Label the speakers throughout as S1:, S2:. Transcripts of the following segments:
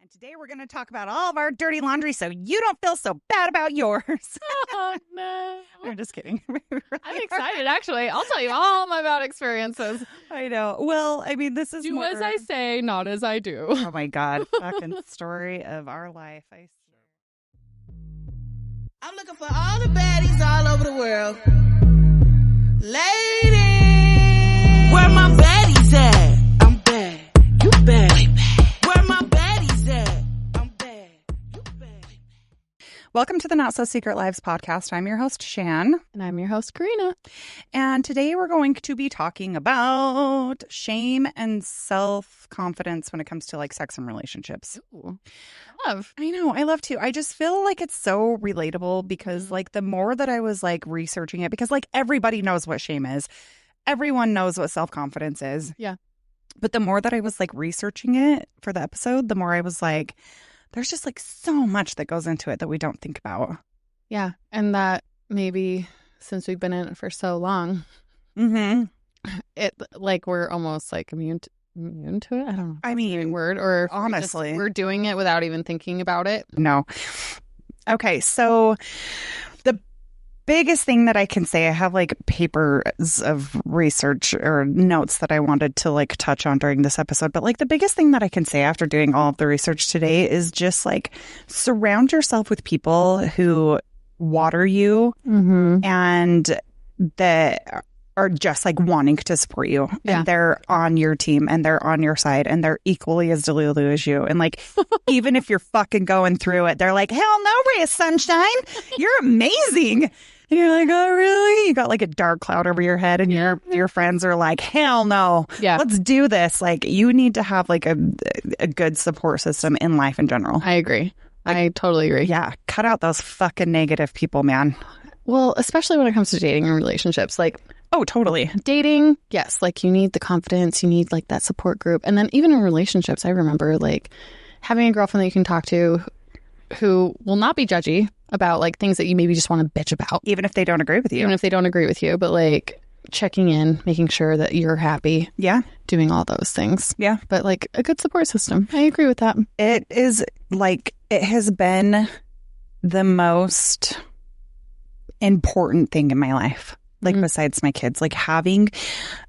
S1: And today we're going to talk about all of our dirty laundry so you don't feel so bad about yours.
S2: Oh, no.
S1: I'm just kidding.
S2: I'm excited, actually. I'll tell you all my bad experiences.
S1: I know. Well, I mean, this is
S2: Do
S1: more...
S2: as I say, not as I do.
S1: Oh, my God. Fucking story of our life. I swear.
S3: I'm looking for all the baddies all over the world. Ladies, where my baddies at? I'm bad. You bad. Way bad. Where my baddies at? I'm bad. You bad.
S1: Welcome to the Not So Secret Lives podcast. I'm your host, Shan.
S2: And I'm your host, Karina.
S1: And today we're going to be talking about shame and self-confidence when it comes to like sex and relationships.
S2: Ooh.
S1: I know. I love to. I just feel like it's so relatable because like the more that I was like researching it, because like everybody knows what shame is. Everyone knows what self-confidence is.
S2: Yeah.
S1: But the more that I was like researching it for the episode, the more I was like, there's just like so much that goes into it that we don't think about.
S2: Yeah. And that maybe since we've been in it for so long, it like we're almost like immune to it. I don't know.
S1: I mean,
S2: word or
S1: honestly,
S2: we're doing it without even thinking about it.
S1: No. Okay. So the biggest thing that I can say, I have like papers of research or notes that I wanted to like touch on during this episode. But like the biggest thing that I can say after doing all of the research today is just like surround yourself with people who water you and that are just like wanting to support you.
S2: Yeah.
S1: And they're on your team and they're on your side and they're equally as delulu as you. And like, even if you're fucking going through it, they're like, hell no, ray of sunshine. You're amazing. And you're like, oh, really? You got like a dark cloud over your head and your friends are like, hell no.
S2: Yeah.
S1: Let's do this. Like you need to have like a good support system in life in general.
S2: I agree. I totally agree.
S1: Yeah. Cut out those fucking negative people, man.
S2: Well, especially when it comes to dating and relationships, like,
S1: oh, totally.
S2: Dating, yes, like you need the confidence, you need like that support group. And then even in relationships, I remember like having a girlfriend that you can talk to who will not be judgy about like things that you maybe just want to bitch about.
S1: Even if they don't agree with you.
S2: Even if they don't agree with you, but like checking in, making sure that you're happy.
S1: Yeah.
S2: Doing all those things.
S1: Yeah.
S2: But like a good support system. I agree with that.
S1: It is like, it has been the most important thing in my life. Like besides my kids, like having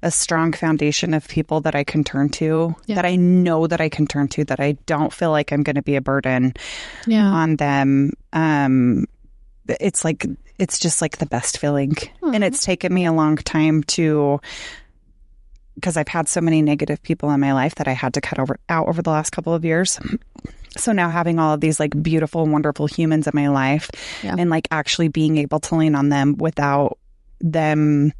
S1: a strong foundation of people that I can turn to, that I know that I can turn to, that I don't feel like I'm going to be a burden on them. It's like, it's just like the best feeling. And it's taken me a long time because I've had so many negative people in my life that I had to cut out over the last couple of years. So now having all of these like beautiful, wonderful humans in my life and like actually being able to lean on them without them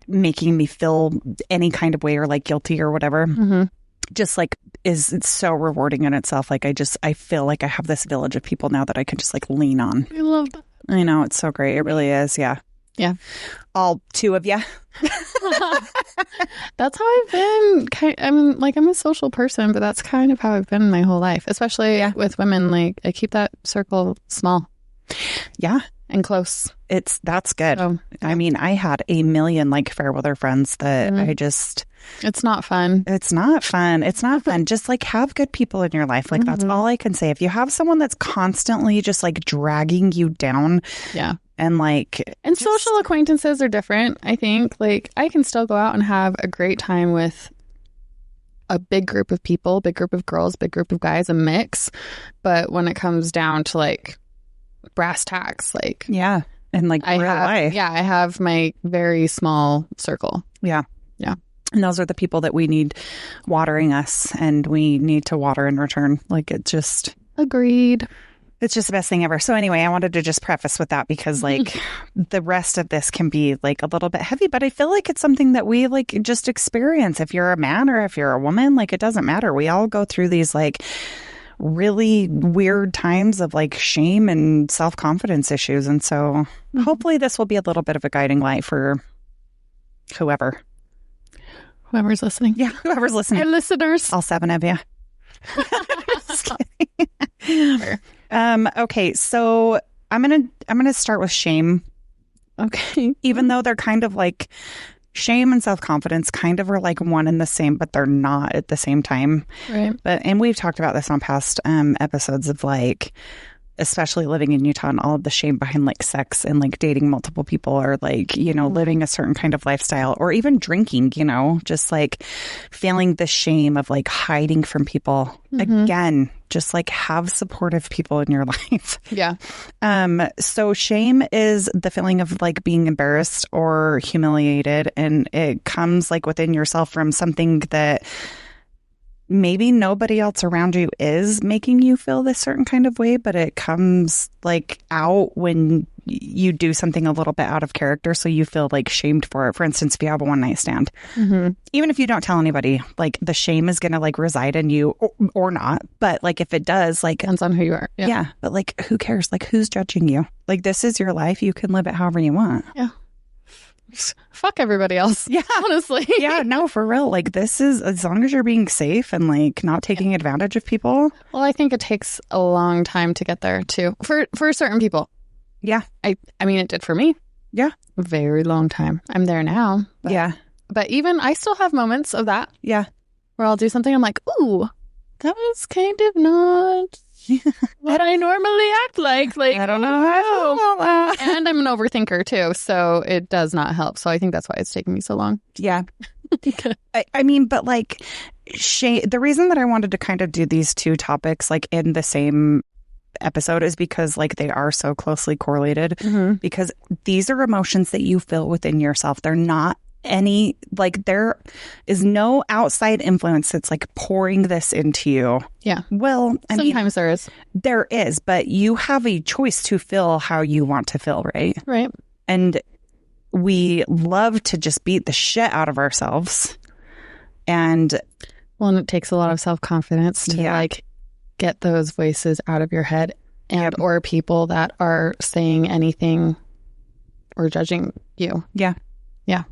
S1: making me feel any kind of way or like guilty or whatever just like it's so rewarding in itself. Like I feel like I have this village of people now that I can just like lean on.
S2: I love that.
S1: I know, it's so great. It really is. Yeah all two of you.
S2: That's how I've been. I'm a social person, but that's kind of how I've been my whole life, especially with women. Like I keep that circle small and close. That's good. So, I mean, I had a million like fair weather friends that I just... It's not fun.
S1: It's not fun. It's not fun. Just like have good people in your life. Like that's all I can say. If you have someone that's constantly just like dragging you down. Yeah. And like...
S2: And social acquaintances are different, I think. Like I can still go out and have a great time with a big group of people, big group of girls, big group of guys, a mix. But when it comes down to like brass tacks, like...
S1: Yeah. And like real life.
S2: Yeah, I have my very small circle.
S1: Yeah. Yeah. And those are the people that we need watering us and we need to water in return. Like it just...
S2: Agreed.
S1: It's just the best thing ever. So anyway, I wanted to just preface with that because like the rest of this can be like a little bit heavy, but I feel like it's something that we like just experience. If you're a man or if you're a woman, like it doesn't matter. We all go through these like really weird times of like shame and self-confidence issues. And so hopefully this will be a little bit of a guiding light for whoever.
S2: Whoever's listening.
S1: Yeah, whoever's listening.
S2: Our listeners.
S1: All 7 of you. Just kidding. Okay, so I'm gonna start with shame.
S2: Okay.
S1: Even though they're kind of like shame and self-confidence kind of are like one and the same, but they're not at the same time.
S2: Right.
S1: And we've talked about this on past episodes of like, especially living in Utah and all of the shame behind like sex and like dating multiple people or like, you know, living a certain kind of lifestyle or even drinking, you know, just like feeling the shame of like hiding from people. Again, just like have supportive people in your life.
S2: Yeah.
S1: So shame is the feeling of like being embarrassed or humiliated. And it comes like within yourself from something that maybe nobody else around you is making you feel this certain kind of way, but it comes like out when you do something a little bit out of character. So you feel like shamed for it. For instance, if you have a one night stand, even if you don't tell anybody, like the shame is going to like reside in you or not. But like if it does, like
S2: Depends on who you are.
S1: yeah, but like who cares? Like who's judging you? Like this is your life. You can live it however you want.
S2: Yeah. Fuck everybody else.
S1: Yeah.
S2: Honestly.
S1: Yeah, no, for real. Like this is, as long as you're being safe and like not taking advantage of people.
S2: Well, I think it takes a long time to get there too. For certain people.
S1: Yeah.
S2: I mean, it did for me.
S1: Yeah.
S2: A very long time. I'm there now.
S1: Yeah.
S2: But even I still have moments of that
S1: Yeah.
S2: where I'll do something. I'm like, ooh, that was kind of not what I normally act like. Like,
S1: I don't know how I feel about that.
S2: and I'm an overthinker too, so it does not help. So I think that's why it's taken me so long.
S1: Yeah. I mean, but like shame, the reason that I wanted to kind of do these two topics like in the same episode is because like they are so closely correlated because these are emotions that you feel within yourself. They're not any, like there is no outside influence that's like pouring this into you.
S2: Yeah.
S1: Well, I mean,
S2: Sometimes
S1: there is, but you have a choice to feel how you want to feel, right?
S2: Right.
S1: And we love to just beat the shit out of ourselves. And
S2: Well, and it takes a lot of self-confidence to
S1: Yeah.
S2: like get those voices out of your head and or people that are saying anything or judging you.
S1: yeah.
S2: Yeah.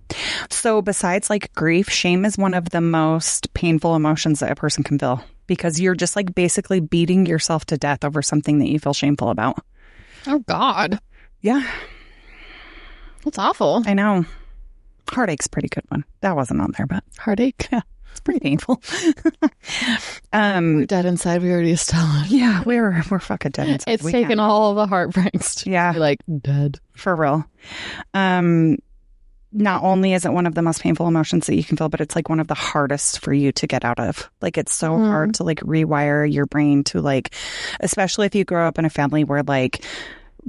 S1: So besides like grief, shame is one of the most painful emotions that a person can feel because you're just like basically beating yourself to death over something that you feel shameful about.
S2: Oh, God.
S1: Yeah,
S2: That's awful.
S1: I know. Heartache's a pretty good one. That wasn't on there, but
S2: Heartache.
S1: yeah, it's pretty painful.
S2: We're dead inside. We already established.
S1: Yeah, we're fucking dead inside.
S2: It's
S1: We
S2: taken
S1: can't-
S2: all the heartbreaks to
S1: Yeah.
S2: be like dead.
S1: For real. Not only is it one of the most painful emotions that you can feel, but it's like one of the hardest for you to get out of. Like it's so hard to like rewire your brain to like, especially if you grow up in a family where like,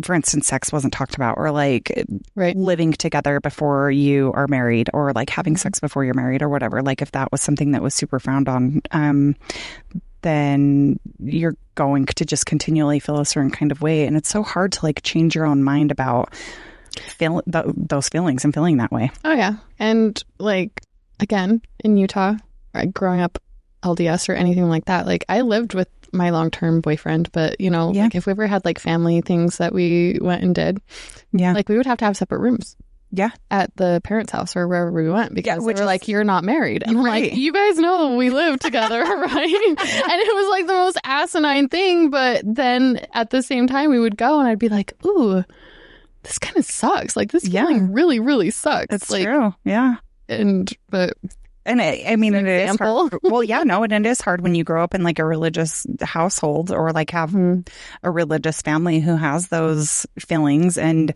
S1: for instance, sex wasn't talked about or like
S2: Right.
S1: living together before you are married or like having sex before you're married or whatever. Like if that was something that was super frowned on, then you're going to just continually feel a certain kind of way. And it's so hard to like change your own mind about those feelings and feeling that way.
S2: Oh, yeah. And like, again, in Utah, growing up LDS or anything like that, like I lived with my long-term boyfriend, but you know,
S1: Yeah.
S2: like if we ever had like family things that we went and did,
S1: Yeah.
S2: like we would have to have separate rooms.
S1: Yeah.
S2: At the parents' house or wherever we went because
S1: which
S2: they were
S1: is-
S2: like, you're not married. And I'm
S1: Right.
S2: like, you guys know that we live together, right? And it was like the most asinine thing. But then at the same time, we would go and I'd be like, ooh, this kind of sucks. Like this
S1: Yeah.
S2: feeling really, really sucks.
S1: It's
S2: like,
S1: true. Yeah.
S2: But
S1: And I mean, it is
S2: example.
S1: hard. Well, yeah, no, and it is hard when you grow up in like a religious household or like have a religious family who has those feelings. And,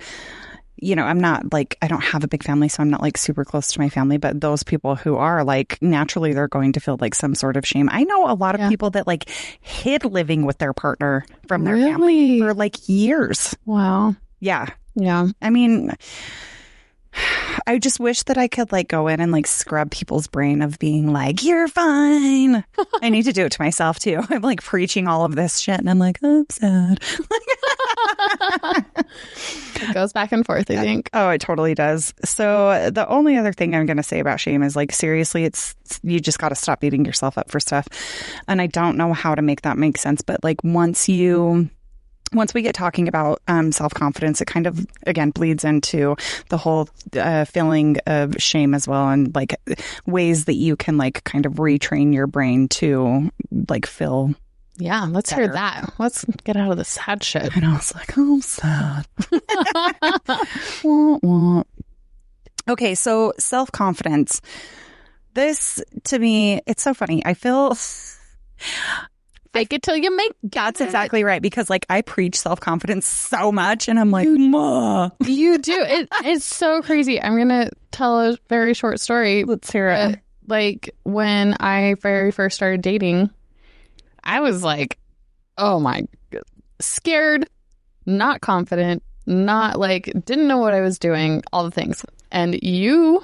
S1: you know, I'm not like, I don't have a big family, so I'm not like super close to my family, but those people who are like, naturally, they're going to feel like some sort of shame. I know a lot of people that like hid living with their partner from their family for like years.
S2: Wow.
S1: Yeah.
S2: Yeah.
S1: I mean, I just wish that I could like go in and like scrub people's brain of being like, you're fine. I need to do it to myself too. I'm like preaching all of this shit and I'm like, oh, I'm sad.
S2: It goes back and forth, I think.
S1: Oh, it totally does. So the only other thing I'm going to say about shame is like, seriously, it's you just got to stop beating yourself up for stuff. And I don't know how to make that make sense. But like once we get talking about self-confidence, it kind of, again, bleeds into the whole feeling of shame as well. And like ways that you can like kind of retrain your brain to like feel.
S2: Yeah, let's hear that. Let's get out of the sad shit.
S1: And I was like, oh, I'm sad. Wah, wah. Okay, so self-confidence. This, to me, it's so funny. I feel
S2: Fake it till you make
S1: that's exactly right, because like I preach self-confidence so much and I'm like, "Ma."
S2: You do. It's so crazy. I'm going to tell a very short story.
S1: Let's hear it.
S2: Like when I very first started dating, I was like, oh my, scared, not confident, not like, didn't know what I was doing, all the things. And you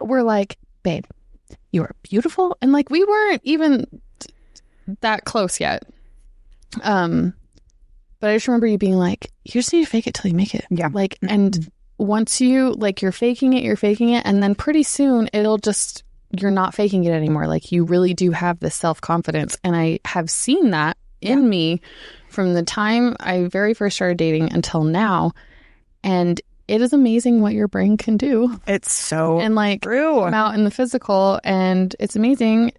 S2: were like, babe, you are beautiful. And like, we weren't even that close yet. But I just remember you being like, you just need to fake it till you make it.
S1: Yeah.
S2: Like, and once you, like, you're faking it. And then pretty soon it'll just, you're not faking it anymore. Like, you really do have this self-confidence. And I have seen that in me from the time I very first started dating until now. And it is amazing what your brain can do.
S1: It's so
S2: And like,
S1: true.
S2: come out in the physical, and it's amazing.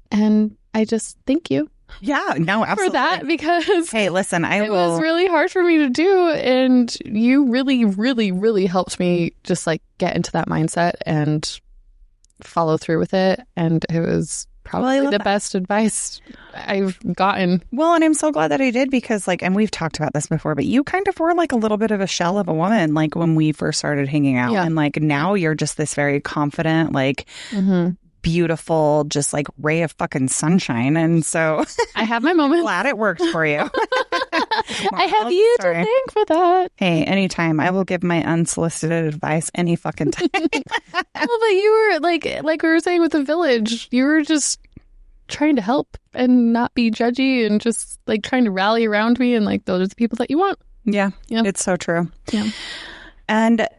S2: And I just thank you
S1: Yeah, no, absolutely.
S2: for that, because
S1: Hey, listen,
S2: it was really hard for me to do. And you really, really, really helped me just like get into that mindset and follow through with it. And it was probably the best advice I've gotten.
S1: Well, and I'm so glad that I did, because like, and we've talked about this before, but you kind of were like a little bit of a shell of a woman, like when we first started hanging out.
S2: Yeah.
S1: And like now you're just this very confident, like beautiful, just like ray of fucking sunshine. And so
S2: I have my moments.
S1: glad it worked for you.
S2: I have you to thank for that.
S1: Hey, anytime. I will give my unsolicited advice any fucking time.
S2: Well, but you were like we were saying with the village, you were just trying to help and not be judgy and just like trying to rally around me, and like those are the people that you want.
S1: Yeah,
S2: Yeah.
S1: it's so true.
S2: Yeah.
S1: And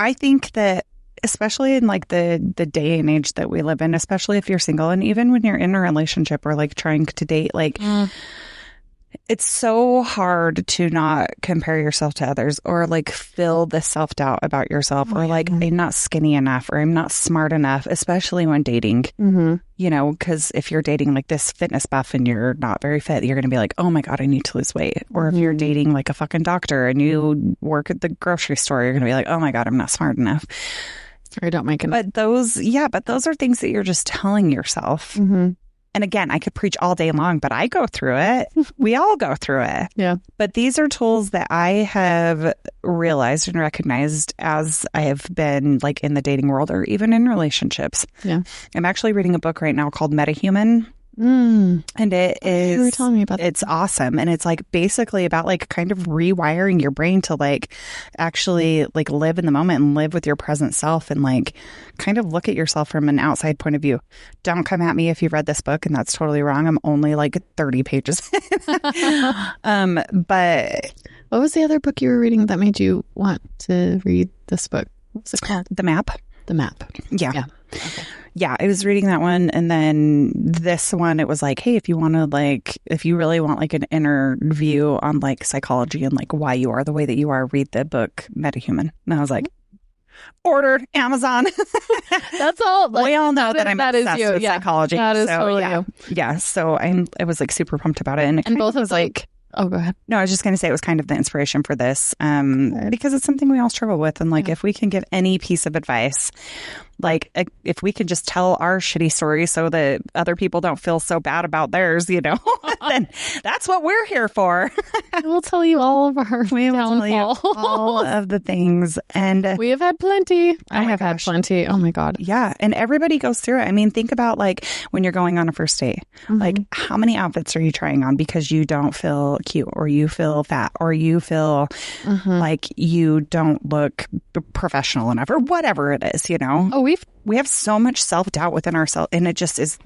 S1: I think that especially in like the day and age that we live in, especially if you're single, and even when you're in a relationship or like trying to date, like it's so hard to not compare yourself to others, or like feel the self-doubt about yourself, or like I'm not skinny enough, or I'm not smart enough, especially when dating. You know, because if you're dating like this fitness buff and you're not very fit, you're going to be like, oh my God, I need to lose weight. Or if you're dating like a fucking doctor and you work at the grocery store, you're going to be like, oh my God, I'm not smart enough.
S2: Or I don't make it.
S1: But those are things that you're just telling yourself. And again, I could preach all day long, but I go through it. We all go through it.
S2: Yeah.
S1: But these are tools that I have realized and recognized as I have been like in the dating world or even in relationships.
S2: Yeah.
S1: I'm actually reading a book right now called Metahuman. And it is,
S2: you were telling me about that.
S1: It's awesome. And it's like basically about like kind of rewiring your brain to like actually like live in the moment and live with your present self and like kind of look at yourself from an outside point of view. Don't come at me if you've read this book and that's totally wrong. I'm only like 30 pages. But
S2: what was the other book you were reading that made you want to read this book? What was it called?
S1: The Map.
S2: The Map.
S1: Yeah.
S2: Yeah. Okay.
S1: Yeah, I was reading that one, and then this one, it was like, hey, if you want to like, if you really want like an inner view on like psychology and like why you are the way that you are, read the book Metahuman. And I was like, ordered, Amazon.
S2: That's all.
S1: We all know that I'm
S2: that is
S1: obsessed
S2: you.
S1: with
S2: Yeah.
S1: psychology.
S2: That is
S1: so,
S2: totally
S1: yeah.
S2: you.
S1: Yeah, so I was like super pumped about it,
S2: And both of us like, oh, go ahead.
S1: no, I was just going to say it was kind of the inspiration for this, because it's something we all struggle with, and like if we can give any piece of advice. Like, if we can just tell our shitty story so that other people don't feel so bad about theirs, you know, then that's what we're here for.
S2: We'll tell you all of our downfall.
S1: All of the things. And
S2: we have had plenty. I have had
S1: gosh.
S2: plenty. Oh, my God.
S1: Yeah. And everybody goes through it. I mean, think about like when you're going on a first date, like how many outfits are you trying on because you don't feel cute, or you feel fat, or you feel like you don't look professional enough, or whatever it is, you know?
S2: Oh,
S1: we have so much self-doubt within ourselves, and it just is.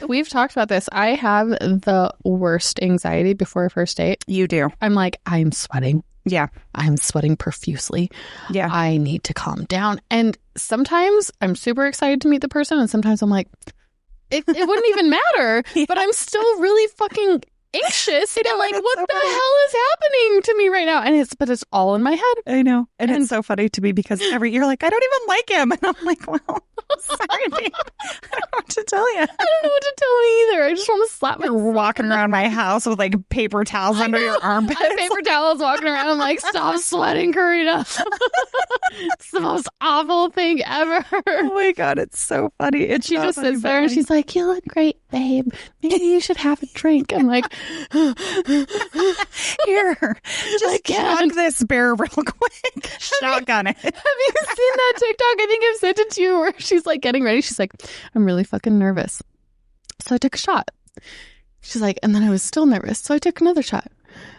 S2: We've talked about this. I have the worst anxiety before a first date.
S1: You do.
S2: I'm like, I'm sweating.
S1: Yeah.
S2: I'm sweating profusely.
S1: Yeah.
S2: I need to calm down. And sometimes I'm super excited to meet the person, and sometimes I'm like, it wouldn't even matter. But I'm still really fucking anxious. And I'm like, what the hell is happening to me right now? And it's all in my head.
S1: I know. And it's so funny to me because every year, like, I don't even like him. And I'm like, well, sorry, babe. I don't know what to tell you.
S2: I don't know what to tell me either. I just want to slap
S1: You're walking around my house with like paper towels under your armpits.
S2: I have paper towels walking around. I'm like, stop sweating, Karina. It's the most awful thing ever.
S1: Oh my God, it's so funny.
S2: And she just sits there and she's like, you look great, babe. Maybe you should have a drink. I'm like,
S1: here, just chug this beer real quick. Shotgun it.
S2: Have you seen that TikTok? I think I've sent it to you where she's like getting ready. She's like, I'm really fucking nervous. So I took a shot. She's like, and then I was still nervous. So I took another shot.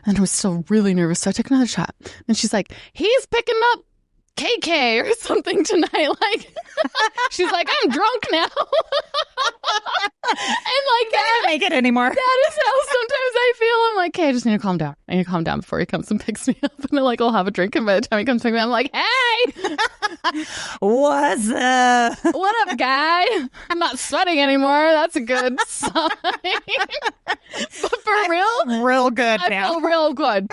S2: And I was still really nervous. So I took another shot. And she's like, he's picking up KK or something tonight. Like, she's like, I'm drunk now. And like,
S1: that can't make it anymore.
S2: That is how sometimes I feel. I'm like, okay, I just need to calm down. I need to calm down before he comes and picks me up. And then like, I'll have a drink. And by the time he comes to pick me up, I'm like, hey,
S1: what's up?
S2: What up, guy? I'm not sweating anymore. That's a good sign. But for
S1: real good
S2: I
S1: now.
S2: feel real good.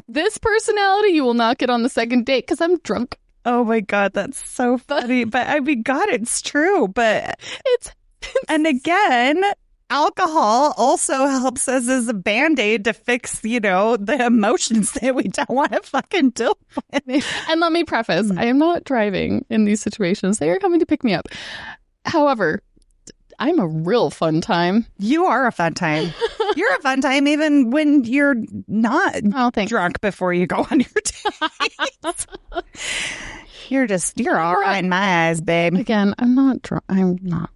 S2: This personality you will not get on the second date because I'm drunk.
S1: Oh my God, that's so funny. But I mean, God, it's true. But and again, alcohol also helps us as a Band-Aid to fix, the emotions that we don't want to fucking deal with.
S2: And let me preface, I am not driving in these situations. They are coming to pick me up. However, I'm a real fun time.
S1: You are a fun time. You're a fun time even when you're not drunk before you go on your date. You're all right in my eyes, babe.
S2: Again, I'm not drunk. I'm not.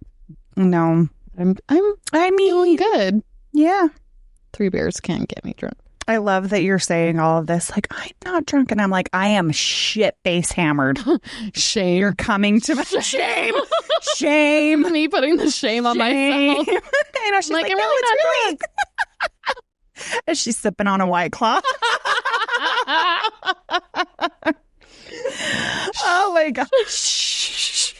S1: No.
S2: I mean, feeling good.
S1: Yeah.
S2: 3 beers can't get me drunk.
S1: I love that you're saying all of this. Like, I'm not drunk. And I'm like, I am shit-face hammered.
S2: Shame.
S1: You're coming to my shame. Shame.
S2: Me putting the shame on myself.
S1: I know. She's like,
S2: I'm
S1: no,
S2: really
S1: it's
S2: not
S1: really.
S2: drunk.
S1: As she's sipping on a White Claw. Oh my gosh.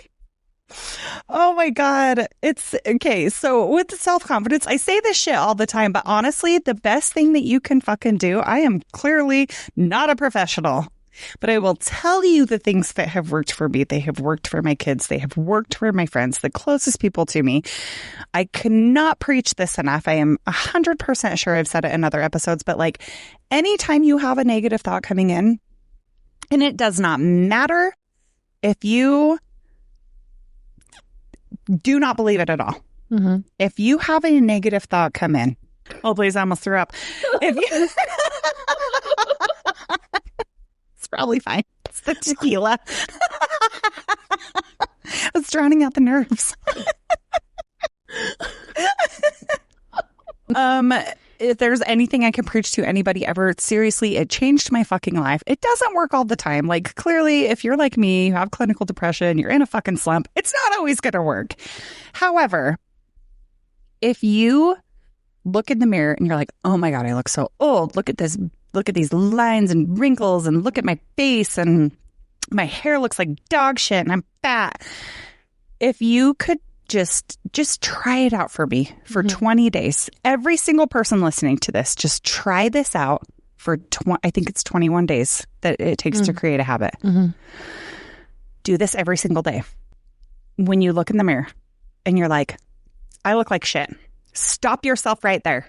S1: Oh my God. It's okay. So with self-confidence, I say this shit all the time, but honestly, the best thing that you can fucking do, I am clearly not a professional, but I will tell you the things that have worked for me. They have worked for my kids. They have worked for my friends, the closest people to me. I cannot preach this enough. I am 100% sure I've said it in other episodes, but like anytime you have a negative thought coming in, and it does not matter if you do not believe it at all.
S2: Mm-hmm.
S1: If you have a negative thought come in, oh, please, I almost threw up. It's probably fine. It's the tequila. It's drowning out the nerves. If there's anything I can preach to anybody ever, seriously, it changed my fucking life. It doesn't work all the time. Like, clearly, if you're like me, you have clinical depression, you're in a fucking slump, it's not always going to work. However, if you look in the mirror and you're like, oh my God, I look so old. Look at this. Look at these lines and wrinkles and look at my face and my hair looks like dog shit and I'm fat. If you could just try it out for me for 20 days. Every single person listening to this, just try this out for, I think it's 21 days that it takes to create a habit. Mm-hmm. Do this every single day. When you look in the mirror and you're like, I look like shit. Stop yourself right there.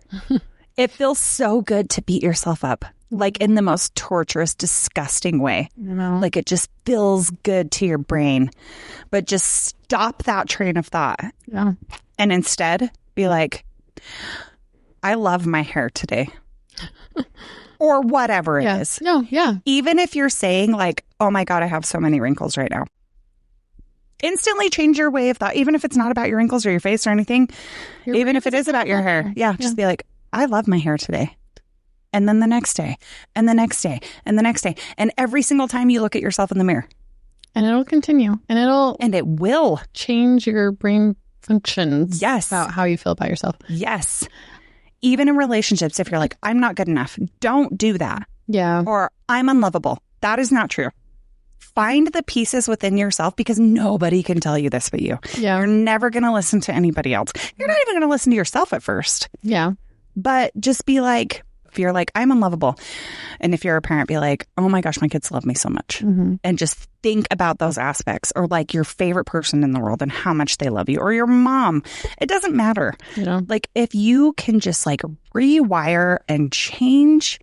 S1: It feels so good to beat yourself up, like in the most torturous, disgusting way. Like it just feels good to your brain. But just stop that train of thought.
S2: Yeah.
S1: And instead be like, I love my hair today. Or whatever it is.
S2: No, yeah.
S1: Even if you're saying like, oh my God, I have so many wrinkles right now. Instantly change your way of thought, even if it's not about your wrinkles or your face or anything. Even if it is about your hair. Yeah. Just be like, I love my hair today. And then the next day, and the next day, and the next day. And every single time you look at yourself in the mirror.
S2: And it'll continue. And
S1: it will
S2: change your brain functions.
S1: Yes.
S2: About how you feel about yourself.
S1: Yes. Even in relationships, if you're like, I'm not good enough, don't do that.
S2: Yeah.
S1: Or I'm unlovable. That is not true. Find the pieces within yourself because nobody can tell you this but you.
S2: Yeah.
S1: You're never going to listen to anybody else. You're not even going to listen to yourself at first.
S2: Yeah.
S1: But just be like, if you're like, I'm unlovable. And if you're a parent, be like, oh my gosh, my kids love me so much. And just think about those aspects, or like your favorite person in the world and how much they love you, or your mom. It doesn't matter. Like if you can just like rewire and change.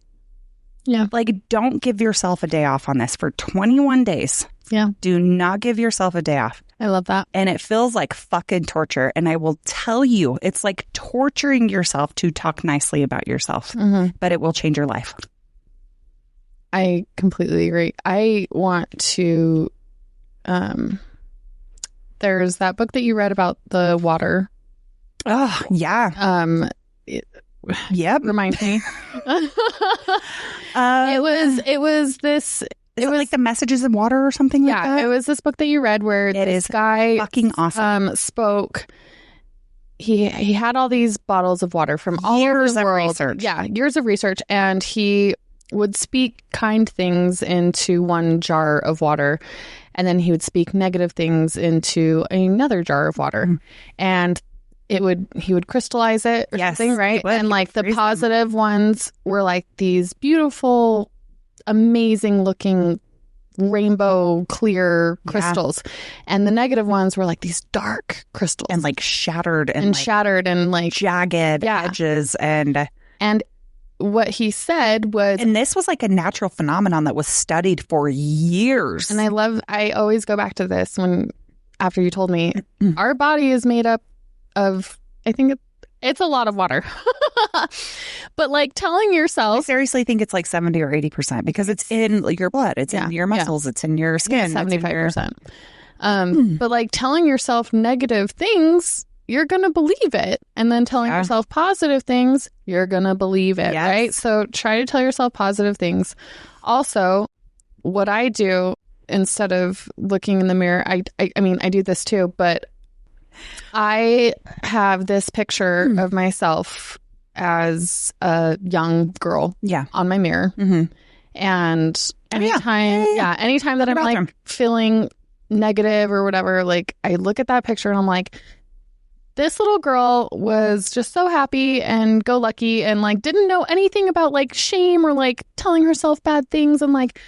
S1: Like don't give yourself a day off on this for 21 days. Do not give yourself a day off.
S2: I love that.
S1: And it feels like fucking torture. And I will tell you, it's like torturing yourself to talk nicely about yourself, but it will change your life.
S2: I completely agree. I want to, there's that book that you read about the water.
S1: Oh, yeah. Yep.
S2: Remind me. It was this...
S1: It was like the Messages in Water or something like that?
S2: Yeah, it was this book that you read where this guy
S1: fucking awesome.
S2: Spoke. He had all these bottles of water from all over the world.
S1: Research.
S2: Yeah, years of research. And he would speak kind things into one jar of water. And then he would speak negative things into another jar of water. And he would crystallize it or something, right? And like the positive ones were like these beautiful, amazing looking rainbow clear crystals, and the negative ones were like these dark crystals
S1: and like shattered and
S2: like
S1: jagged edges. And
S2: what he said was,
S1: and this was like a natural phenomenon that was studied for years.
S2: And I always go back to this after you told me our body is made up of, I think it's a lot of water. But like telling yourself...
S1: I seriously think it's like 70 or 80% because it's in your blood. It's in your muscles. It's in your skin.
S2: 75%. But like telling yourself negative things, you're going to believe it. And then telling yourself positive things, you're going to believe it, right? So try to tell yourself positive things. Also, what I do instead of looking in the mirror, I mean, I do this too, but I have this picture of myself as a young girl on my mirror. And anytime that I'm like feeling negative or whatever, like I look at that picture and I'm like, this little girl was just so happy and go lucky and like didn't know anything about like shame or like telling herself bad things, and like,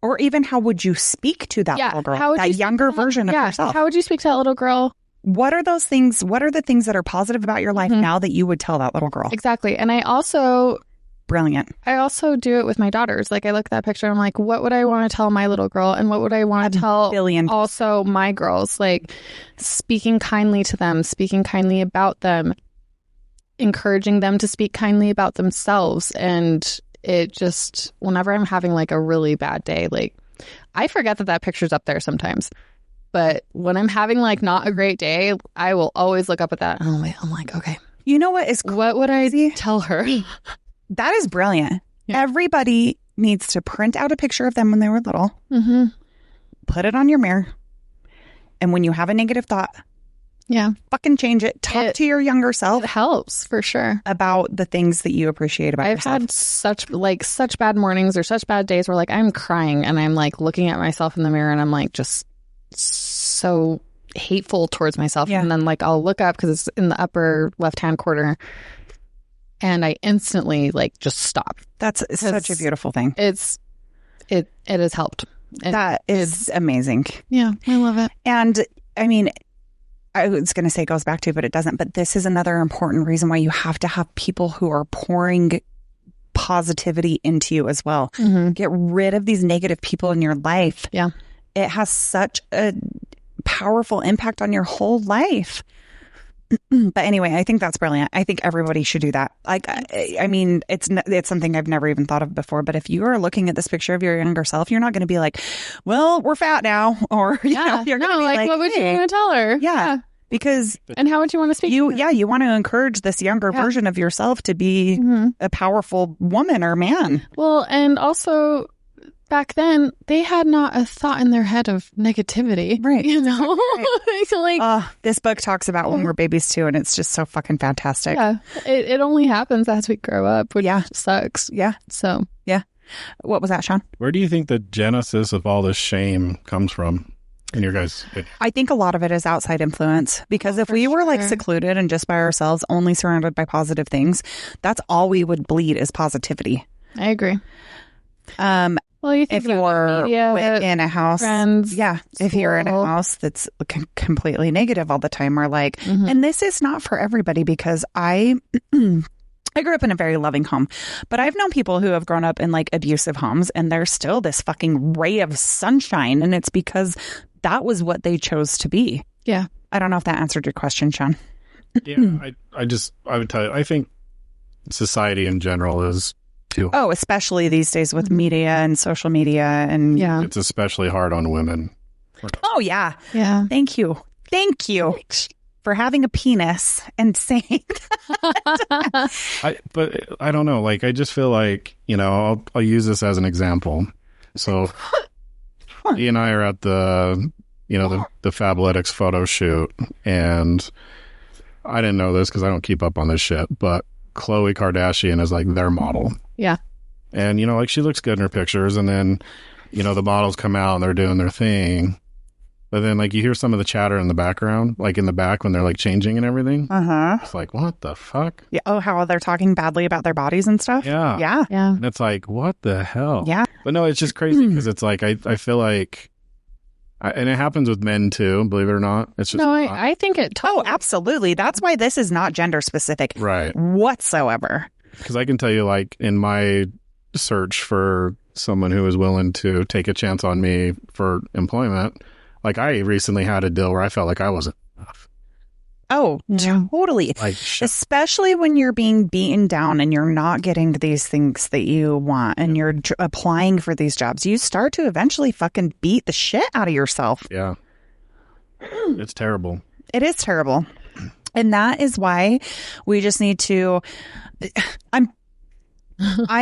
S1: or even how would you speak to that little girl, that younger version of yourself?
S2: How would you speak to that little girl?
S1: What are those things? What are the things that are positive about your life now that you would tell that little girl?
S2: Exactly. And I also do it with my daughters. Like I look at that picture and I'm like, what would I want to tell my little girl? And what would I want to tell also my girls? Like speaking kindly to them, speaking kindly about them, encouraging them to speak kindly about themselves. And it just, whenever I'm having like a really bad day, like I forget that picture's up there sometimes. But when I'm having like not a great day, I will always look up at that. And I'm like, okay.
S1: You know what is
S2: what would I tell her?
S1: That is brilliant. Yeah. Everybody needs to print out a picture of them when they were little, put it on your mirror, and when you have a negative thought, fucking change it. Talk to your younger self.
S2: It helps for sure
S1: about the things that you appreciate about yourself.
S2: I've had such bad mornings or such bad days where like I'm crying and I'm like looking at myself in the mirror and I'm like just so hateful towards myself, and then like I'll look up because it's in the upper left-hand corner and I instantly like just stop.
S1: That's such a beautiful thing.
S2: It has helped.
S1: That is amazing.
S2: Yeah, I love it.
S1: And I mean, I was going to say it goes back to, but it doesn't. But this is another important reason why you have to have people who are pouring positivity into you as well. Get rid of these negative people in your life. Yeah. It has such a powerful impact on your whole life. But anyway, I think that's brilliant. I think everybody should do that. Like, I mean, it's something I've never even thought of before. But if you are looking at this picture of your younger self, you're not going to be like, well, we're fat now. Or, you know, you're going to be like,
S2: what would you want to tell her?
S1: Yeah. Because
S2: and how would you want to speak to her?
S1: Yeah, you want to encourage this younger version of yourself to be a powerful woman or man.
S2: Well, and also back then they had not a thought in their head of negativity,
S1: right?
S2: You know,
S1: right. Like, this book talks about when we're babies too, and it's just so fucking fantastic.
S2: Yeah, it only happens as we grow up, which sucks.
S1: Yeah.
S2: So
S1: yeah. What was that, Sean?
S4: Where do you think the genesis of all this shame comes from? in your guys' opinion?
S1: I think a lot of it is outside influence, because if we were like secluded and just by ourselves, only surrounded by positive things, that's all we would bleed is positivity.
S2: I agree.
S1: Well, you think if you're in a house,
S2: friends,
S1: if you're in a house that's completely negative all the time, or like, and this is not for everybody, because I grew up in a very loving home, but I've known people who have grown up in like abusive homes, and there's still this fucking ray of sunshine, and it's because that was what they chose to be.
S2: Yeah.
S1: I don't know if that answered your question, Sean.
S4: Yeah, I would tell you, I think society in general is too.
S1: Oh, especially these days with media and social media, and
S4: it's especially hard on women.
S1: Oh yeah. Thank you for having a penis and saying that.
S4: But I don't know. Like, I just feel like, I'll use this as an example. So, he and I are at the Fabletics photo shoot, and I didn't know this because I don't keep up on this shit, but Khloe Kardashian is like their model.
S2: Yeah.
S4: And, like, she looks good in her pictures, and then, the models come out and they're doing their thing. But then, like, you hear some of the chatter in the background, like in the back when they're like changing and everything. It's like, what the fuck?
S1: Yeah. Oh, how they're talking badly about their bodies and stuff.
S4: Yeah. And it's like, what the hell?
S1: Yeah.
S4: But no, it's just crazy because it's like, I feel like, and it happens with men too, believe it or not. It's just
S2: I think it.
S1: Oh, absolutely. That's why this is not gender specific,
S4: right?
S1: Whatsoever.
S4: Because I can tell you, like, in my search for someone who is willing to take a chance on me for employment, like, I recently had a deal where I felt like I wasn't enough.
S1: Oh, totally.
S4: Like,
S1: especially when you're being beaten down and you're not getting these things that you want, and you're applying for these jobs, you start to eventually fucking beat the shit out of yourself.
S4: Yeah. It's terrible.
S1: It is terrible. And that is why we just need to, I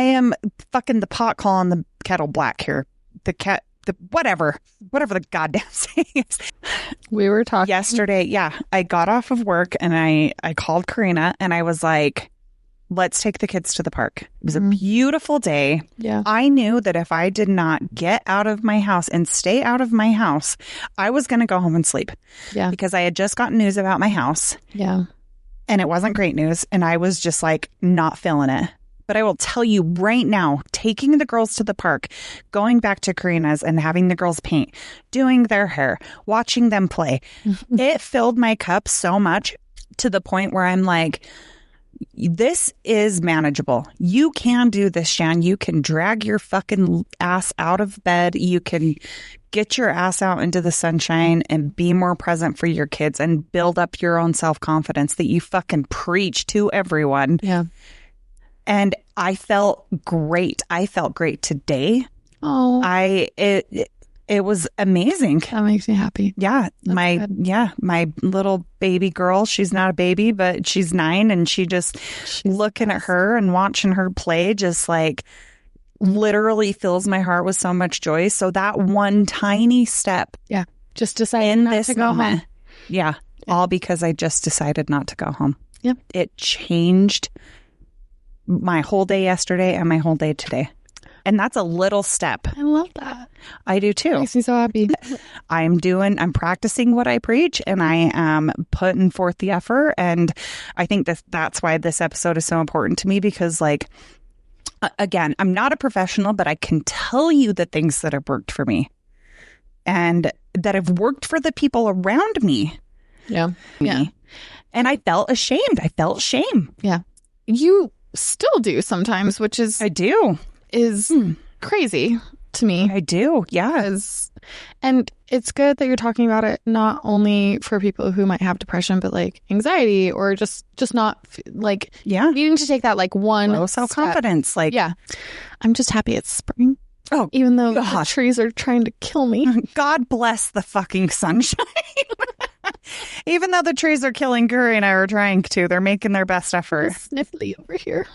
S1: am fucking the pot calling the kettle black here. Whatever the goddamn saying is.
S2: We were talking
S1: yesterday. Yeah. I got off of work and I called Karina and I was like, let's take the kids to the park. It was a beautiful day.
S2: Yeah.
S1: I knew that if I did not get out of my house and stay out of my house, I was going to go home and sleep.
S2: Yeah.
S1: Because I had just gotten news about my house.
S2: Yeah.
S1: And it wasn't great news. And I was just like not feeling it. But I will tell you right now, taking the girls to the park, going back to Karina's and having the girls paint, doing their hair, watching them play, it filled my cup so much to the point where I'm like, this is manageable. You can do this, Shan. You can drag your fucking ass out of bed. You can get your ass out into the sunshine and be more present for your kids and build up your own self-confidence that you fucking preach to everyone.
S2: Yeah.
S1: And I felt great. I felt great today.
S2: Oh,
S1: it was amazing.
S2: That makes me happy.
S1: Yeah. My little baby girl, she's not a baby, but she's 9, and she's looking at her and watching her play just like literally fills my heart with so much joy. So that one tiny step.
S2: Yeah. Just deciding not to go home.
S1: Yeah. All because I just decided not to go home.
S2: Yep.
S1: It changed my whole day yesterday and my whole day today. And that's a little step.
S2: I love that.
S1: I do too.
S2: Makes me so happy.
S1: I'm practicing what I preach, and I am putting forth the effort. And I think that's why this episode is so important to me, because like, again, I'm not a professional, but I can tell you the things that have worked for me and that have worked for the people around me.
S2: Yeah. Yeah.
S1: And I felt ashamed. I felt shame.
S2: Yeah. You still do sometimes, which is crazy to me.
S1: I do. Yeah.
S2: And it's good that you're talking about it, not only for people who might have depression, but like anxiety or just not like needing to take that like one
S1: low self-confidence.
S2: Step. Like, yeah, I'm just happy it's spring.
S1: Oh,
S2: even though the trees are trying to kill me.
S1: God bless the fucking sunshine. Even though the trees are killing Guri and I are trying to, they're making their best effort.
S2: Sniffly over here.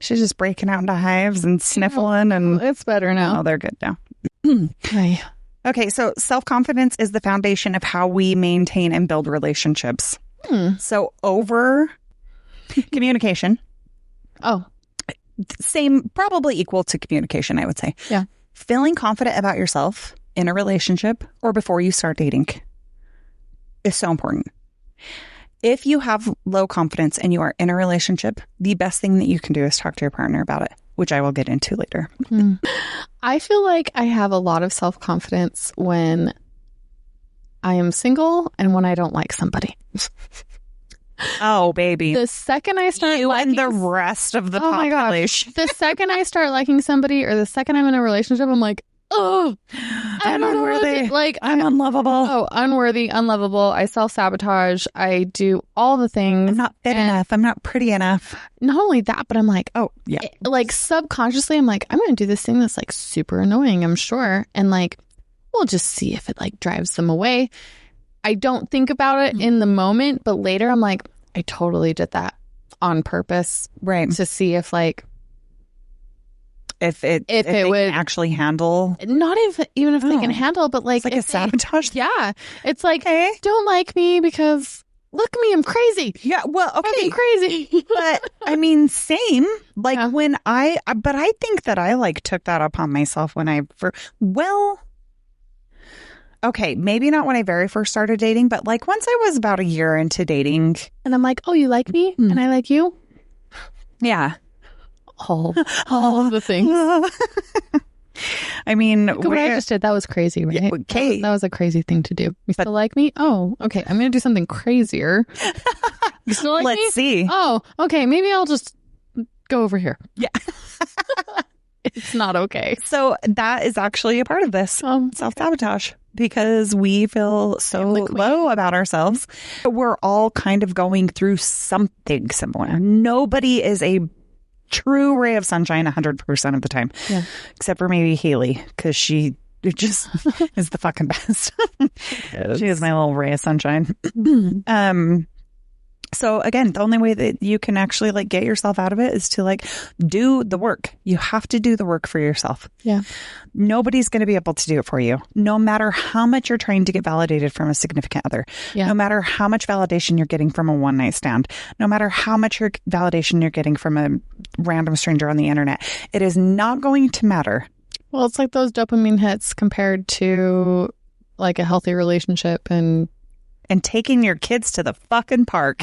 S1: She's just breaking out into hives and sniffling, and
S2: it's better now.
S1: Oh, they're good now.
S2: Hi.
S1: Okay, so self-confidence is the foundation of how we maintain and build relationships. So over communication.
S2: Oh.
S1: Same, probably equal to communication, I would say.
S2: Yeah.
S1: Feeling confident about yourself in a relationship or before you start dating is so important. If you have low confidence and you are in a relationship, the best thing that you can do is talk to your partner about it, which I will get into later.
S2: I feel like I have a lot of self-confidence when I am single and when I don't like somebody.
S1: Oh, baby.
S2: The second I start liking
S1: and the rest of the
S2: my
S1: population.
S2: gosh. The second I start liking somebody or the second I'm in a relationship, I'm like, oh,
S1: I'm unworthy.
S2: Like,
S1: I'm unlovable.
S2: Oh, unworthy, unlovable. I self-sabotage. I do all the things.
S1: I'm not fit enough. I'm not pretty enough.
S2: Not only that, but I'm like,
S1: oh, yeah.
S2: Like subconsciously, I'm like, I'm going to do this thing that's like super annoying, I'm sure. And like, we'll just see if it like drives them away. I don't think about it in the moment, but later I'm like, I totally did that on purpose.
S1: Right.
S2: To see if like,
S1: if it would actually handle,
S2: not even if they can handle, but like,
S1: it's like a sabotage.
S2: Yeah. It's like, don't like me because look at me, I'm crazy.
S1: Yeah. Well, okay.
S2: I'm crazy.
S1: But I mean, same. Like when but I think that I like took that upon myself when okay, maybe not when I very first started dating, but like once I was about a year into dating.
S2: And I'm like, oh, you like me? And I like you?
S1: Yeah.
S2: All the things.
S1: I mean,
S2: what I just did, that was crazy, right?
S1: Yeah, okay.
S2: That was a crazy thing to do. You still like me? Oh, okay. I'm going to do something crazier. You still like me?
S1: Let's see.
S2: Oh, okay. Maybe I'll just go over here.
S1: Yeah.
S2: It's not okay.
S1: So that is actually a part of this self-sabotage because we feel so low about ourselves. We're all kind of going through something similar. Nobody is a true ray of sunshine 100% of the time. Yeah. Except for maybe Haley, because she just is the fucking best. She is my little ray of sunshine. So again, the only way that you can actually like get yourself out of it is to like do the work. You have to do the work for yourself.
S2: Yeah.
S1: Nobody's going to be able to do it for you. No matter how much you're trying to get validated from a significant other. Yeah. No matter how much validation you're getting from a one night stand. No matter how much validation you're getting from a random stranger on the internet. It is not going to matter.
S2: Well, it's like those dopamine hits compared to like a healthy relationship and
S1: taking your kids to the fucking park.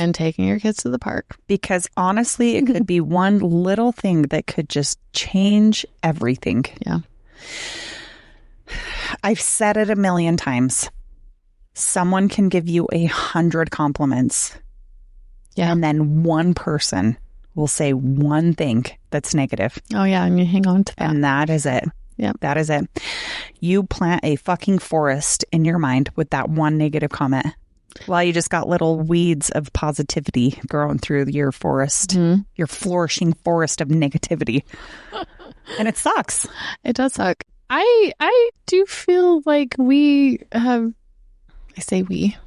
S1: Because honestly, it could be one little thing that could just change everything.
S2: Yeah.
S1: I've said it a million times. Someone can give you 100 compliments. Yeah. And then one person will say one thing that's negative.
S2: Oh, yeah. And you hang on to that.
S1: And that is it.
S2: Yeah.
S1: That is it. You plant a fucking forest in your mind with that one negative comment. Well, you just got little weeds of positivity growing through your forest, your flourishing forest of negativity. And it sucks.
S2: It does suck. I do feel like we have, I say we,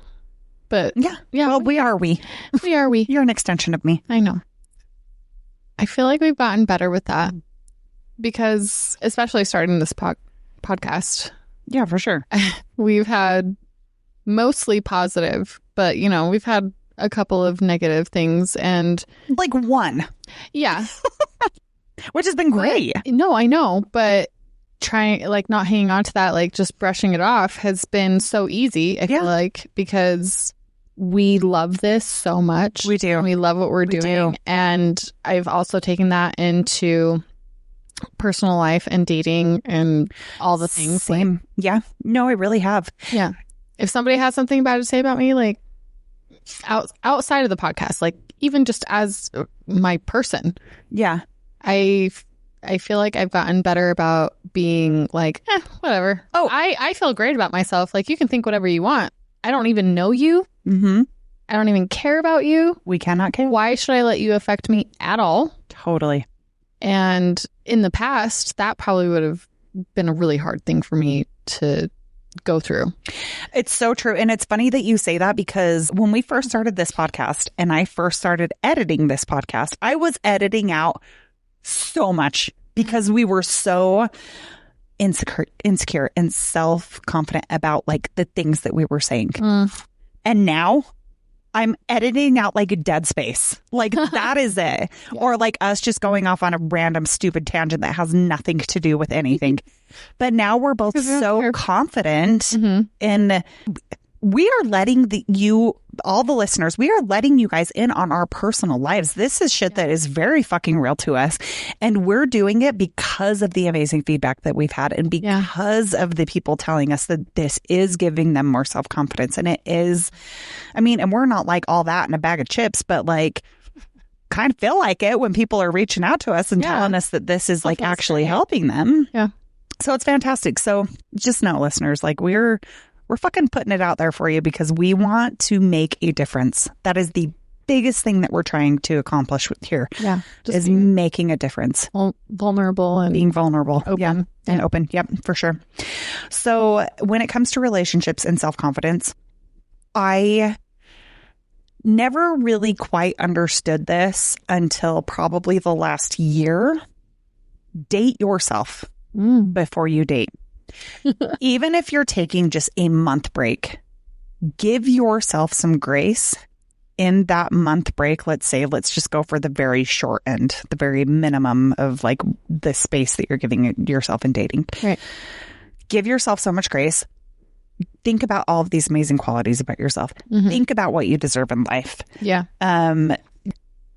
S2: but
S1: yeah. Well, we are we.
S2: We are we.
S1: You're an extension of me.
S2: I know. I feel like we've gotten better with that because especially starting this podcast.
S1: Yeah, for sure.
S2: We've had mostly positive, but you know, we've had a couple of negative things and
S1: like one.
S2: Yeah.
S1: Which has been great.
S2: No, I know, but trying like not hanging on to that, like just brushing it off has been so easy. I feel like because we love this so much.
S1: We do.
S2: We love what we're doing. And I've also taken that into personal life and dating and all the things.
S1: Same. Like, yeah. No, I really have.
S2: Yeah. If somebody has something bad to say about me, like outside of the podcast, like even just as my person.
S1: Yeah.
S2: I feel like I've gotten better about being like, whatever. Oh, I feel great about myself. Like you can think whatever you want. I don't even know you.
S1: Mm-hmm.
S2: I don't even care about you.
S1: We cannot care.
S2: Why should I let you affect me at all?
S1: Totally.
S2: And in the past, that probably would have been a really hard thing for me to go through.
S1: It's so true. And it's funny that you say that because when we first started this podcast and I first started editing this podcast, I was editing out so much because we were so insecure and self-confident about like the things that we were saying. And now I'm editing out like a dead space. Like that is it. Yeah. Or like us just going off on a random stupid tangent that has nothing to do with anything. But now we're both so confident in, we are letting all the listeners, we are letting you guys in on our personal lives. This is shit that is very fucking real to us. And we're doing it because of the amazing feedback that we've had and because of the people telling us that this is giving them more self-confidence. And it is, I mean, and we're not like all that in a bag of chips, but like kind of feel like it when people are reaching out to us and telling us that this is like actually helping them.
S2: Yeah.
S1: So it's fantastic. So just know, listeners, like we're fucking putting it out there for you because we want to make a difference. That is the biggest thing that we're trying to accomplish with here.
S2: Yeah.
S1: Is making a difference.
S2: Vulnerable and
S1: being vulnerable.
S2: Open.
S1: Yeah. And open. Yep, for sure. So when it comes to relationships and self-confidence, I never really quite understood this until probably the last year. Date yourself before you date. Even if you're taking just a month break, give yourself some grace in that month break. Let's just go for the very short end, the very minimum of like the space that you're giving yourself in dating.
S2: Right.
S1: Give yourself so much grace. Think about all of these amazing qualities about yourself. Think about what you deserve in life.
S2: Yeah.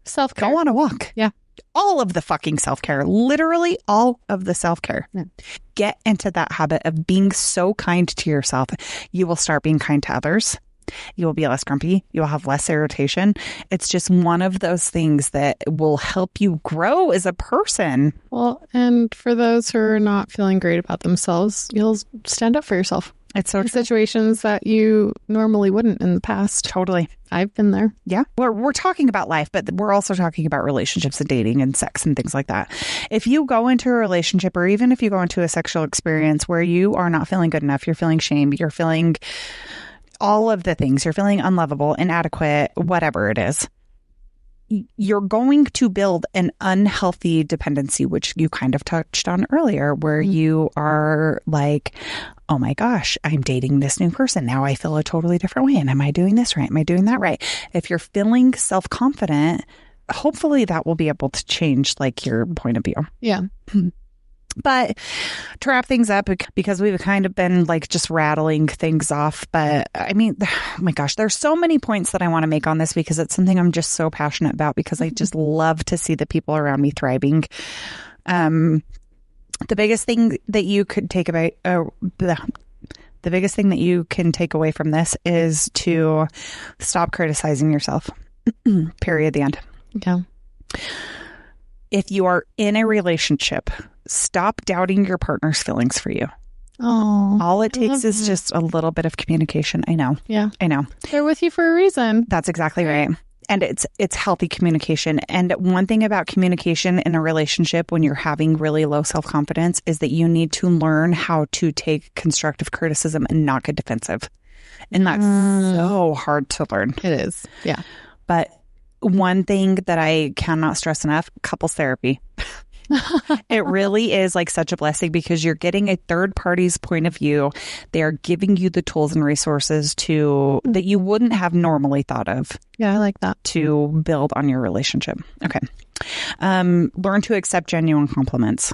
S2: Self-care.
S1: Go on a walk.
S2: Yeah.
S1: All of the fucking self-care, literally all of the self-care. Yeah. Get into that habit of being so kind to yourself. You will start being kind to others. You will be less grumpy. You will have less irritation. It's just one of those things that will help you grow as a person.
S2: Well, and for those who are not feeling great about themselves, you'll stand up for yourself.
S1: It's so
S2: in situations that you normally wouldn't in the past.
S1: Totally.
S2: I've been there.
S1: Yeah. We're talking about life, but we're also talking about relationships and dating and sex and things like that. If you go into a relationship or even if you go into a sexual experience where you are not feeling good enough, you're feeling shame, you're feeling all of the things, you're feeling unlovable, inadequate, whatever it is, you're going to build an unhealthy dependency, which you kind of touched on earlier, where you are like, oh my gosh, I'm dating this new person. Now I feel a totally different way. And am I doing this right? Am I doing that right? If you're feeling self-confident, hopefully that will be able to change like your point of view.
S2: Yeah.
S1: But to wrap things up, because we've kind of been like just rattling things off. But I mean, oh my gosh, there's so many points that I want to make on this because it's something I'm just so passionate about because I just love to see the people around me thriving. The biggest thing that you could take about, the biggest thing that you can take away from this is to stop criticizing yourself. Period. The end.
S2: Yeah.
S1: If you are in a relationship, stop doubting your partner's feelings for you.
S2: Oh,
S1: all it takes is just a little bit of communication. I know.
S2: Yeah.
S1: I know.
S2: They're with you for a reason.
S1: That's exactly right. And it's healthy communication. And one thing about communication in a relationship when you're having really low self-confidence is that you need to learn how to take constructive criticism and not get defensive. And that's so hard to learn.
S2: It is. Yeah.
S1: But one thing that I cannot stress enough, couples therapy. It really is like such a blessing because you're getting a third party's point of view. They are giving you the tools and resources that you wouldn't have normally thought of.
S2: Yeah, I like that.
S1: To build on your relationship. Okay. Learn to accept genuine compliments.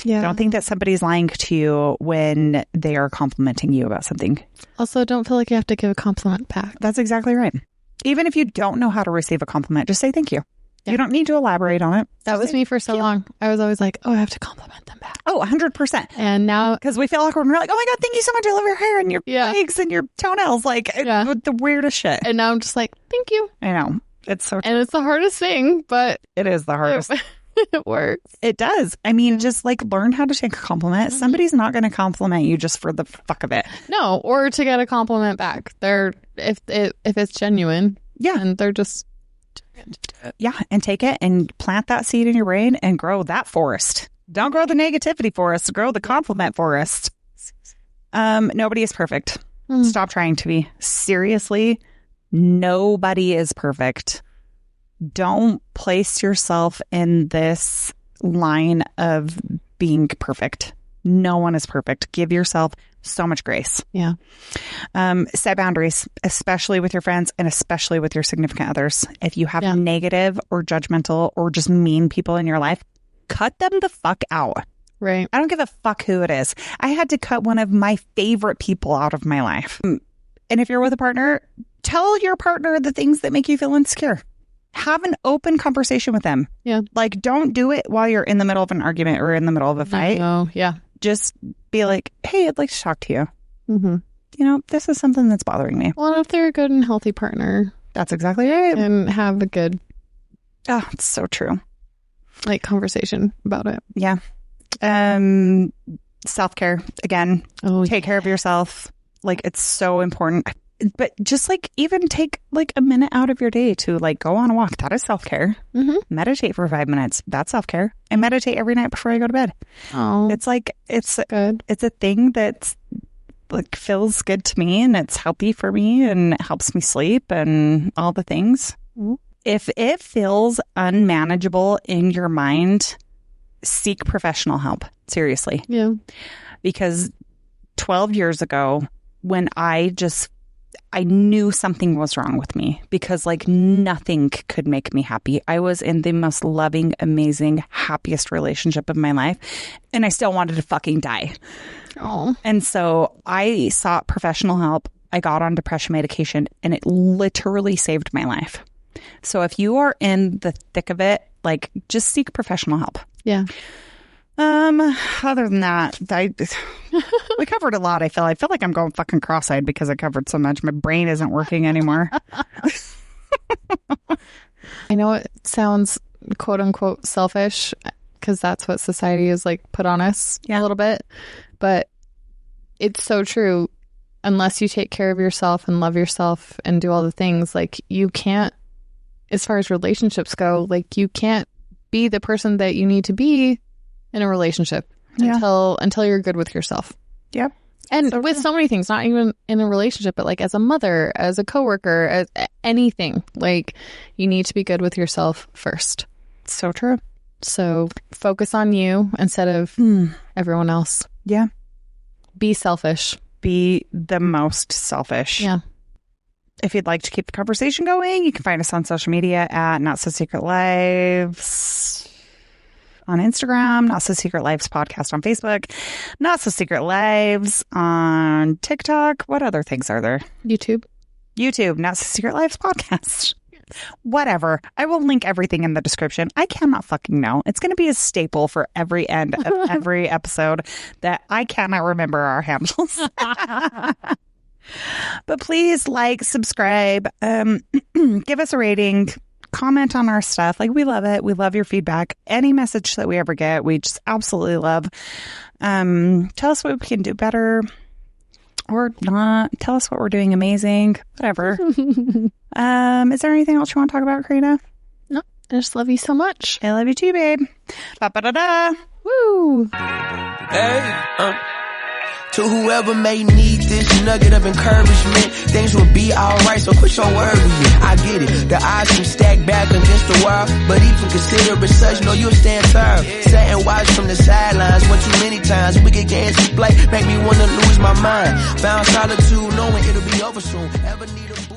S2: Yeah.
S1: Don't think that somebody's lying to you when they are complimenting you about something.
S2: Also, don't feel like you have to give a compliment back.
S1: That's exactly right. Even if you don't know how to receive a compliment, just say thank you. Yeah. You don't need to elaborate on it.
S2: That was me for so long. I was always like, oh, I have to compliment them back.
S1: Oh, 100%.
S2: And now,
S1: because we feel awkward and we're like, oh my God, thank you so much. I love your hair and your legs and your toenails. Like the weirdest shit.
S2: And now I'm just like, thank you.
S1: I know. It's so
S2: And it's the hardest thing, but
S1: it is the hardest.
S2: It works.
S1: It does. I mean, just like learn how to take a compliment. Somebody's not going to compliment you just for the fuck of it.
S2: No, or to get a compliment back. If it's genuine.
S1: Yeah.
S2: And they're just.
S1: Yeah. And take it and plant that seed in your brain and grow that forest. Don't grow the negativity forest. Grow the compliment forest. Nobody is perfect. Stop trying to be. Seriously, nobody is perfect. Don't place yourself in this line of being perfect. No one is perfect. Give yourself So much grace.
S2: Yeah.
S1: Set boundaries, especially with your friends and especially with your significant others. If you have
S2: Yeah.
S1: negative or judgmental or just mean people in your life, cut them the fuck out.
S2: Right.
S1: I don't give a fuck who it is. I had to cut one of my favorite people out of my life. And if you're with a partner, tell your partner the things that make you feel insecure. Have an open conversation with them.
S2: Yeah.
S1: Like, don't do it while you're in the middle of an argument or in the middle of a fight.
S2: Oh, yeah.
S1: Just be like, hey, I'd like to talk to you.
S2: Mm-hmm.
S1: You know, this is something that's bothering me.
S2: Well, if they're a good and healthy partner
S1: That's exactly right.
S2: and have a good,
S1: Oh, it's so true.
S2: like, conversation about it.
S1: Yeah. Self-care, again,
S2: Oh,
S1: take care of yourself. Like, it's so important. But just like even take like a minute out of your day to like go on a walk. That is self-care.
S2: Mm-hmm.
S1: Meditate for 5 minutes. That's self-care. I meditate every night before I go to bed.
S2: Oh,
S1: It's like, it's
S2: good.
S1: a thing that's like feels good to me and it's healthy for me and it helps me sleep and all the things.
S2: Mhm.
S1: If it feels unmanageable in your mind, seek professional help. Seriously.
S2: Yeah.
S1: Because 12 years ago, when I knew something was wrong with me because like nothing could make me happy. I was in the most loving, amazing, happiest relationship of my life. And I still wanted to fucking die.
S2: Oh,
S1: And so I sought professional help. I got on depression medication and it literally saved my life. So if you are in the thick of it, like just seek professional help.
S2: yeah.
S1: Other than that, we covered a lot. I feel like I'm going fucking cross-eyed because I covered so much. My brain isn't working anymore.
S2: I know it sounds quote unquote selfish because that's what society is like put on us a little bit, but it's so true. Unless you take care of yourself and love yourself and do all the things, like you can't, as far as relationships go, like you can't be the person that you need to be in a relationship until you're good with yourself.
S1: Yep.
S2: And
S1: So
S2: with
S1: true.
S2: so many things, not even in a relationship, but like as a mother, as a coworker, as anything, like you need to be good with yourself first.
S1: So true.
S2: So focus on you instead of everyone else.
S1: Yeah.
S2: Be selfish.
S1: Be the most selfish.
S2: Yeah.
S1: If you'd like to keep the conversation going, you can find us on social media at Not So Secret Lives on Instagram, Not So Secret Lives Podcast on Facebook, Not So Secret Lives on TikTok. What other things are there?
S2: YouTube.
S1: YouTube, Not So Secret Lives Podcast. Whatever. I will link everything in the description. I cannot fucking know. It's going to be a staple for every end of every episode that I cannot remember our handles. But please like, subscribe, give us a rating, comment on our stuff. Like, we love it. We love your feedback. Any message that we ever get, we just absolutely love. Tell us what we can do better or not. Tell us what we're doing amazing. Whatever. Is there anything else you want to talk about, Karina?
S2: No, I just love you so much.
S1: I love you too, babe. Ba-ba-da-da.
S2: Woo!
S3: Hey, to whoever may need this nugget of encouragement, things will be alright, so quit your worrying. I get it, the odds can stack back against the wall, but even consider it such, know you'll stand firm. Sat and watch from the sidelines one too many times. Wicked games to play, make me wanna lose my mind. Found solitude, knowing it'll be over soon. Ever need a